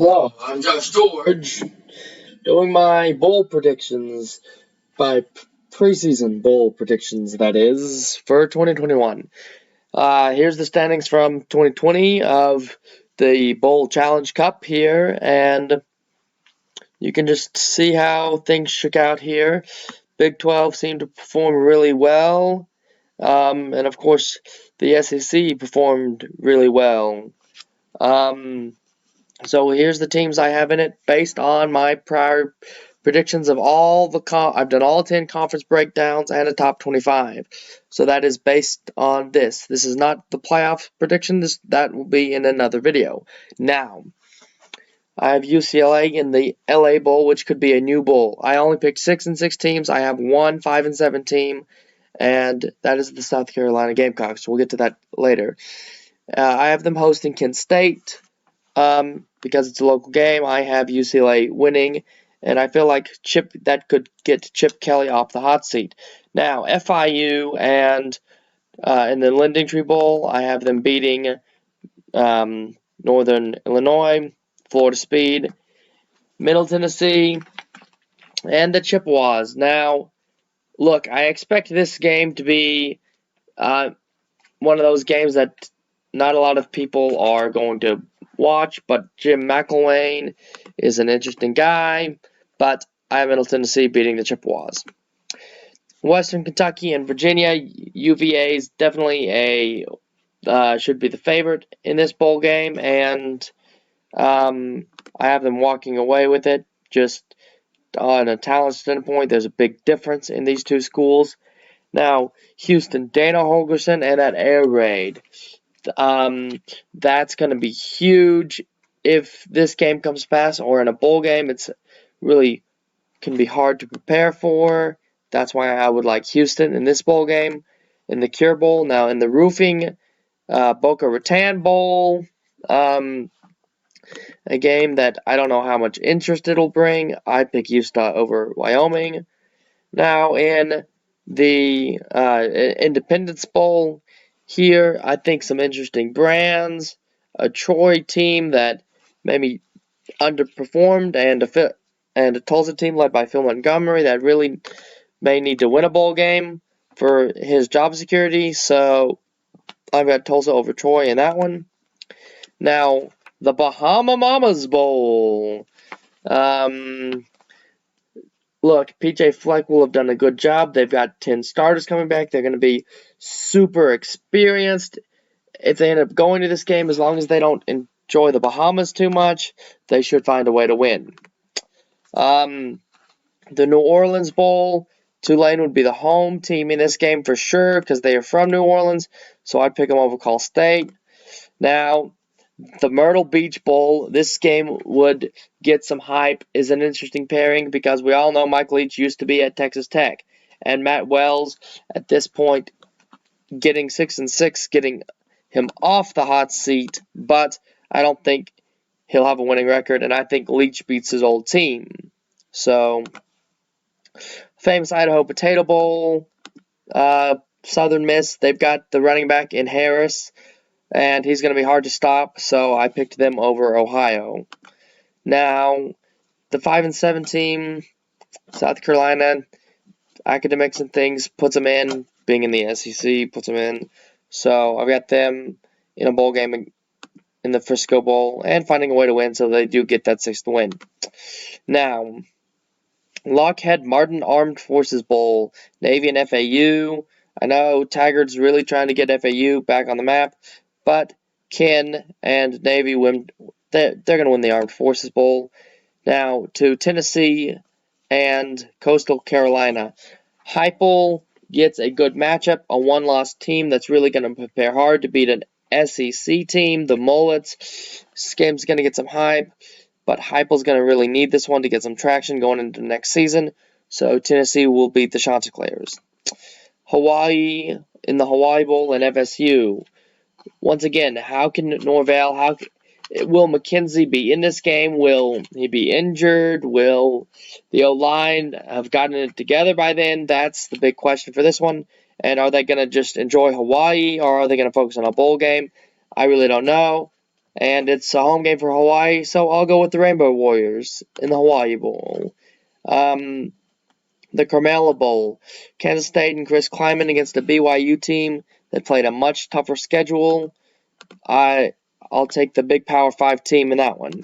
Hello, I'm Josh George, doing my bowl predictions, my preseason bowl predictions, that is, for 2021. Here's the standings from 2020 of the Bowl Challenge Cup here, and you can just see how things shook out here. Big 12 seemed to perform really well, and of course, the SEC performed really well. So here's the teams I have in it based on my prior predictions of all the I've done all 10 conference breakdowns and a top 25. So that is based on this. This is not the playoff prediction. That will be in another video. Now, I have UCLA in the LA Bowl, which could be a new bowl. I only picked 6 and 6 teams. I have one 5 and 7 team, and that is the South Carolina Gamecocks. We'll get to that later. I have them hosting Kent State. Because it's a local game, I have UCLA winning, and I feel like that could get Chip Kelly off the hot seat. Now, FIU and in the Lending Tree Bowl, I have them beating Northern Illinois, Florida Speed, Middle Tennessee, and the Chippewas. Now, look, I expect this game to be one of those games that not a lot of people are going to watch, but Jim McElwain is an interesting guy, but I have Middle Tennessee beating the Chippewas. Western Kentucky and Virginia, UVA is definitely should be the favorite in this bowl game, and I have them walking away with it. Just on a talent standpoint, there's a big difference in these two schools. Now, Houston, Dana Holgorsen and that air raid. That's going to be huge if this game comes past, or in a bowl game. It's really can be hard to prepare for. That's why I would like Houston in this bowl game. In the Cure Bowl, now in the roofing Boca Raton Bowl, a game that I don't know how much interest it'll bring. I pick Utah over Wyoming. Now in the Independence Bowl, here, I think some interesting brands, a Troy team that maybe underperformed, and a Tulsa team led by Phil Montgomery that really may need to win a bowl game for his job security. So I've got Tulsa over Troy in that one. Now, the Bahama Mamas Bowl. Look, PJ Fleck will have done a good job. They've got 10 starters coming back. They're going to be super experienced. If they end up going to this game, as long as they don't enjoy the Bahamas too much, they should find a way to win. The New Orleans Bowl, Tulane would be the home team in this game for sure because they are from New Orleans, so I'd pick them over Cal State. Now, the Myrtle Beach Bowl, this game would get some hype, is an interesting pairing because we all know Mike Leach used to be at Texas Tech. And Matt Wells, at this point, getting 6 and 6, getting him off the hot seat, but I don't think he'll have a winning record, and I think Leach beats his old team. So, famous Idaho Potato Bowl, Southern Miss, they've got the running back in Harris, and he's going to be hard to stop, so I picked them over Ohio. Now, the 5 and 7 team, South Carolina, academics and things, puts them in. Being in the SEC puts them in. So I've got them in a bowl game in the Frisco Bowl and finding a way to win, so they do get that 6th win. Now, Lockheed Martin Armed Forces Bowl, Navy and FAU. I know Taggart's really trying to get FAU back on the map, but Ken and Navy win. They're going to win the Armed Forces Bowl. Now to Tennessee and Coastal Carolina. Heupel gets a good matchup, a one-loss team that's really going to prepare hard to beat an SEC team, the Mullets. This game's going to get some hype, but Heupel's going to really need this one to get some traction going into the next season. So Tennessee will beat the Chanticleers. Hawaii in the Hawaii Bowl and FSU. Once again, how can Norvell, will McKenzie be in this game? Will he be injured? Will the O-line have gotten it together by then? That's the big question for this one. And are they going to just enjoy Hawaii, or are they going to focus on a bowl game? I really don't know. and it's a home game for Hawaii, so I'll go with the Rainbow Warriors in the Hawaii Bowl. The Carmela Bowl, Kansas State and Chris Kleiman against a BYU team that played a much tougher schedule. I'll take the big Power 5 team in that one.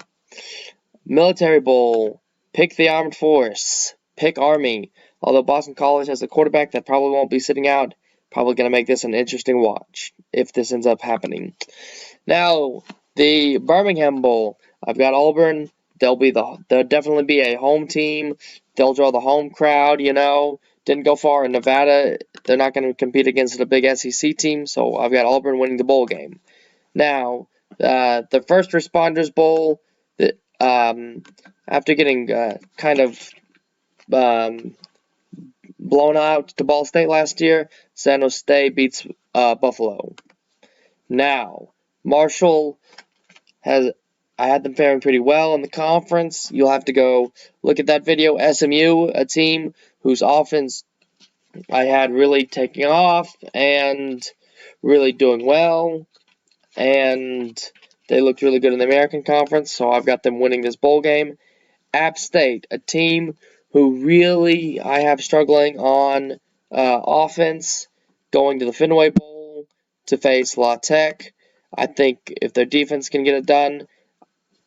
Military Bowl, pick the Armed Force, pick Army. Although Boston College has a quarterback that probably won't be sitting out, probably going to make this an interesting watch if this ends up happening. Now, the Birmingham Bowl, I've got Auburn. They'll definitely be a home team. They'll draw the home crowd, Didn't go far in Nevada. They're not going to compete against the big SEC team, so I've got Auburn winning the bowl game. Now, the First Responders Bowl, after getting kind of blown out to Ball State last year, San Jose State beats Buffalo. Now, Marshall I had them faring pretty well in the conference. You'll have to go look at that video. SMU, a team whose offense I had really taking off and really doing well, and they looked really good in the American Conference, so I've got them winning this bowl game. App State, a team who really I have struggling on offense, going to the Fenway Bowl to face La Tech. I think if their defense can get it done,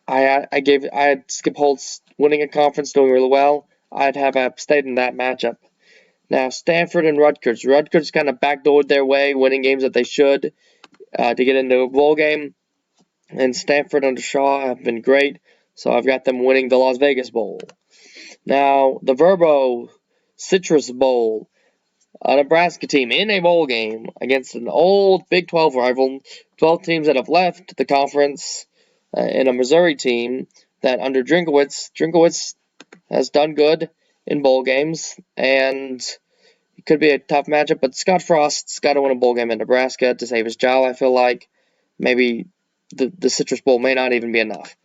I had Skip Holtz winning a conference, doing really well. I'd have App State in that matchup. Now, Stanford and Rutgers. Rutgers kind of backdoored their way, winning games that they should to get into a bowl game. And Stanford under Shaw have been great, so I've got them winning the Las Vegas Bowl. Now, the Verbo Citrus Bowl. A Nebraska team in a bowl game against an old Big 12 rival. 12 teams that have left the conference, and a Missouri team that under Drinkowitz has done good in bowl games, and it could be a tough matchup, but Scott Frost's got to win a bowl game in Nebraska to save his job, I feel like. Maybe the Citrus Bowl may not even be enough.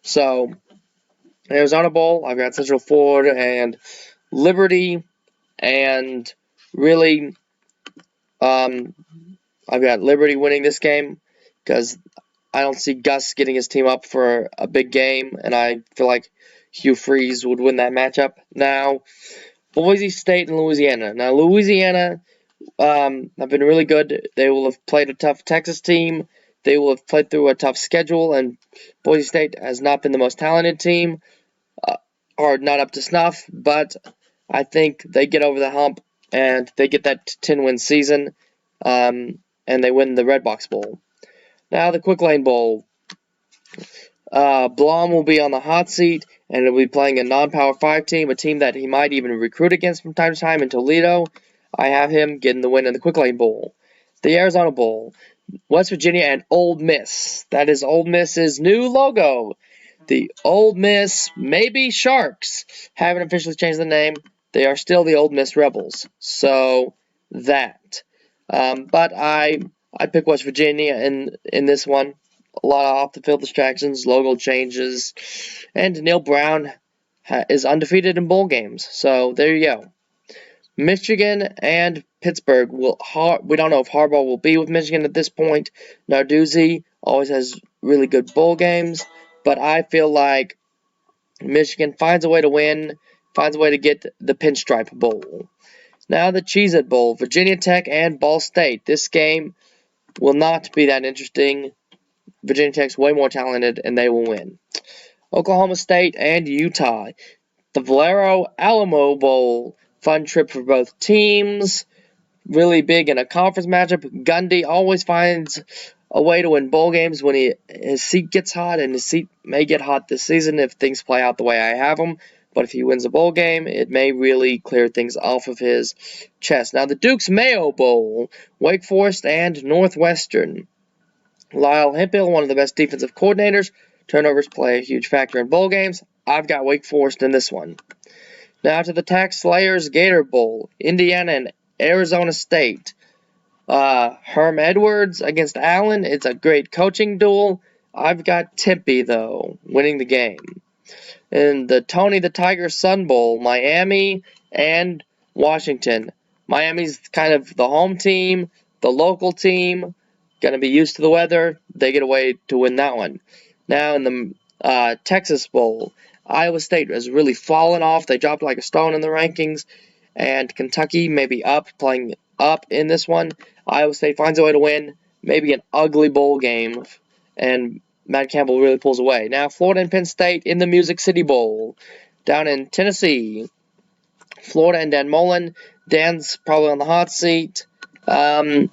So, Arizona Bowl, I've got Central Florida and Liberty, and really, I've got Liberty winning this game because I don't see Gus getting his team up for a big game, and I feel like Hugh Freeze would win that matchup. Now, Boise State and Louisiana. Now, Louisiana have been really good. They will have played a tough Texas team. They will have played through a tough schedule, and Boise State has not been the most talented team, or not up to snuff, but I think they get over the hump, and they get that 10-win season, and they win the Redbox Bowl. Now, the Quick Lane Bowl. Blom will be on the hot seat, and he'll be playing a non-Power 5 team, a team that he might even recruit against from time to time in Toledo. I have him getting the win in the Quick Lane Bowl. The Arizona Bowl. West Virginia and Ole Miss. That is Ole Miss's new logo. The Ole Miss, maybe Sharks, haven't officially changed the name. They are still the Ole Miss Rebels. So, that. But I pick West Virginia in this one. A lot of off-the-field distractions, logo changes, and Neil Brown is undefeated in bowl games. So, there you go. Michigan and Pittsburgh. We don't know if Harbaugh will be with Michigan at this point. Narduzzi always has really good bowl games, but I feel like Michigan finds a way to win, finds a way to get the Pinstripe Bowl. Now the Cheez-It Bowl, Virginia Tech and Ball State. This game will not be that interesting. Virginia Tech's way more talented, and they will win. Oklahoma State and Utah. The Valero Alamo Bowl. Fun trip for both teams. Really big in a conference matchup. Gundy always finds a way to win bowl games when his seat gets hot, and his seat may get hot this season if things play out the way I have them. But if he wins a bowl game, it may really clear things off of his chest. Now, the Duke's Mayo Bowl, Wake Forest and Northwestern. Lyle Hemphill, one of the best defensive coordinators. Turnovers play a huge factor in bowl games. I've got Wake Forest in this one. Now to the Tax Slayers Gator Bowl, Indiana and Arizona State. Herm Edwards against Allen. It's a great coaching duel. I've got Tempe, though, winning the game. In the Tony the Tiger Sun Bowl, Miami and Washington. Miami's kind of the home team, the local team. going to be used to the weather. They get a way to win that one. Now in the Texas Bowl, Iowa State has really fallen off. They dropped like a stone in the rankings, and Kentucky may be playing up in this one. Iowa State finds a way to win, maybe an ugly bowl game, and Matt Campbell really pulls away. Now Florida and Penn State in the Music City Bowl down in Tennessee. Florida and Dan Mullen. Dan's probably on the hot seat. Probably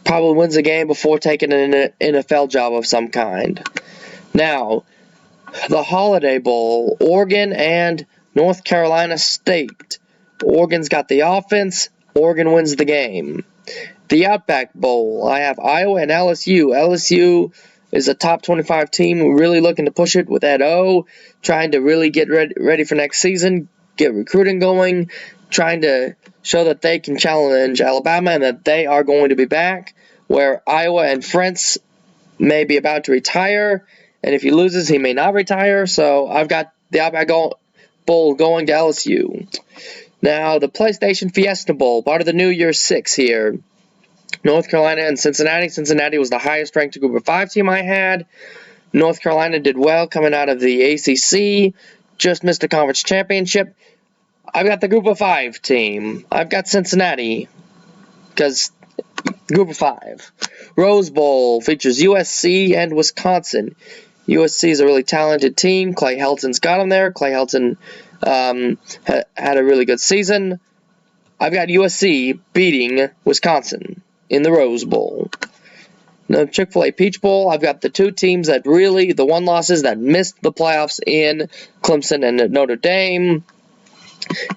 wins the game before taking an NFL job of some kind. Now, the Holiday Bowl, Oregon and North Carolina State. Oregon's got the offense. Oregon wins the game. The Outback Bowl, I have Iowa and LSU. LSU is a top 25 team, really looking to push it with Ed O, trying to really get ready for next season, get recruiting going, trying to show that they can challenge Alabama and that they are going to be back, where Iowa and Frentz may be about to retire, and if he loses, he may not retire, so I've got the Outback Bowl going to LSU. Now, the PlayStation Fiesta Bowl, part of the New Year's 6 here. North Carolina and Cincinnati. Cincinnati was the highest ranked Group of 5 team I had. North Carolina did well coming out of the ACC, just missed a conference championship. I've got the Group of 5 team. I've got Cincinnati, because Group of 5. Rose Bowl features USC and Wisconsin. USC is a really talented team. Clay Helton's got them there. Clay Helton had a really good season. I've got USC beating Wisconsin in the Rose Bowl. The Chick-fil-A Peach Bowl, I've got the two teams that really, the one losses that missed the playoffs in Clemson and Notre Dame.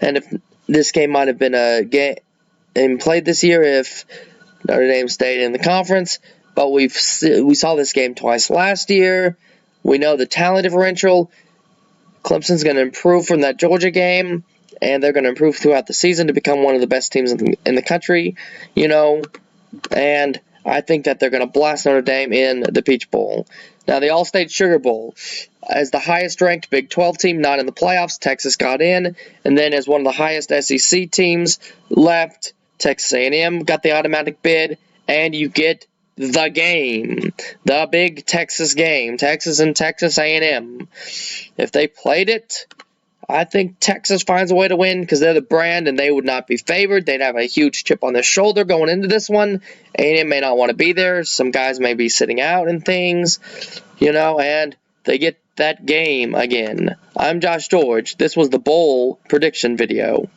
And if this game might have been a game played this year if Notre Dame stayed in the conference, but we saw this game twice last year. We know the talent differential. Clemson's going to improve from that Georgia game, and they're going to improve throughout the season to become one of the best teams in the country, and I think that they're going to blast Notre Dame in the Peach Bowl. Now, the All-State Sugar Bowl, as the highest-ranked Big 12 team not in the playoffs, Texas got in, and then as one of the highest SEC teams left, Texas A&M got the automatic bid, and you get the game, the big Texas game, Texas and Texas A&M. If they played it, I think Texas finds a way to win because they're the brand and they would not be favored. They'd have a huge chip on their shoulder going into this one. A&M may not want to be there. Some guys may be sitting out and things, and they get that game again. I'm Josh George. This was the bowl prediction video.